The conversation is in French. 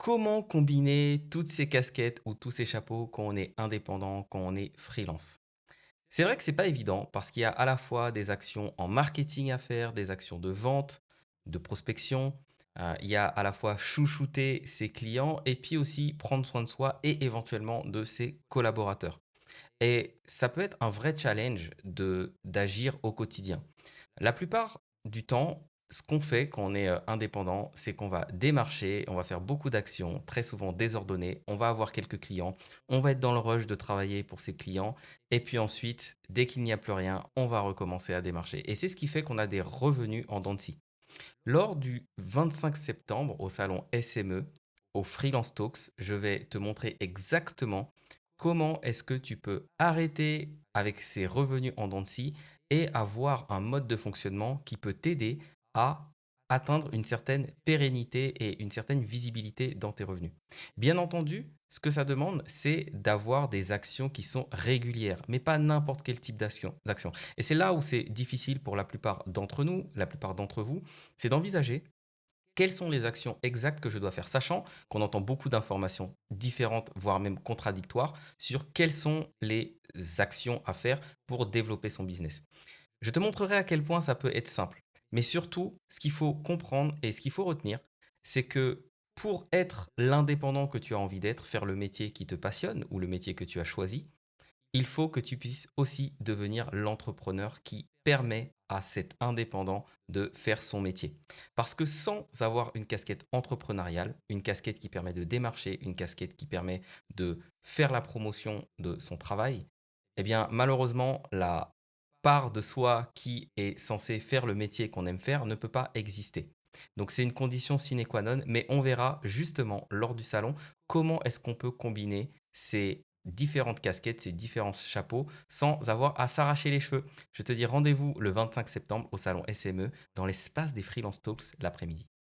Comment combiner toutes ces casquettes ou tous ces chapeaux quand on est indépendant, quand on est freelance? C'est vrai que c'est pas évident parce qu'il y a à la fois des actions en marketing à faire, des actions de vente, de prospection. Il y a à la fois chouchouter ses clients et puis aussi prendre soin de soi et éventuellement de ses collaborateurs. Et ça peut être un vrai challenge d'agir au quotidien. La plupart du temps, ce qu'on fait quand on est indépendant, c'est qu'on va démarcher, on va faire beaucoup d'actions, très souvent désordonnées, on va avoir quelques clients, on va être dans le rush de travailler pour ses clients, et puis ensuite, dès qu'il n'y a plus rien, on va recommencer à démarcher. Et c'est ce qui fait qu'on a des revenus en dents de scie. Lors du 25 septembre au salon SME, au Freelance Talks, je vais te montrer exactement comment est-ce que tu peux arrêter avec ces revenus en dents de scie et avoir un mode de fonctionnement qui peut t'aider à atteindre une certaine pérennité et une certaine visibilité dans tes revenus. Bien entendu, ce que ça demande, c'est d'avoir des actions qui sont régulières, mais pas n'importe quel type d'action. Et c'est là où c'est difficile pour la plupart d'entre nous, la plupart d'entre vous, c'est d'envisager quelles sont les actions exactes que je dois faire, sachant qu'on entend beaucoup d'informations différentes, voire même contradictoires, sur quelles sont les actions à faire pour développer son business. Je te montrerai à quel point ça peut être simple. Mais surtout, ce qu'il faut comprendre et ce qu'il faut retenir, c'est que pour être l'indépendant que tu as envie d'être, faire le métier qui te passionne ou le métier que tu as choisi, il faut que tu puisses aussi devenir l'entrepreneur qui permet à cet indépendant de faire son métier. Parce que sans avoir une casquette entrepreneuriale, une casquette qui permet de démarcher, une casquette qui permet de faire la promotion de son travail, eh bien malheureusement la part de soi qui est censée faire le métier qu'on aime faire ne peut pas exister. Donc c'est une condition sine qua non, mais on verra justement lors du salon comment est-ce qu'on peut combiner ces différentes casquettes, ces différents chapeaux sans avoir à s'arracher les cheveux. Je te dis rendez-vous le 25 septembre au salon SME dans l'espace des Freelance Talks l'après-midi.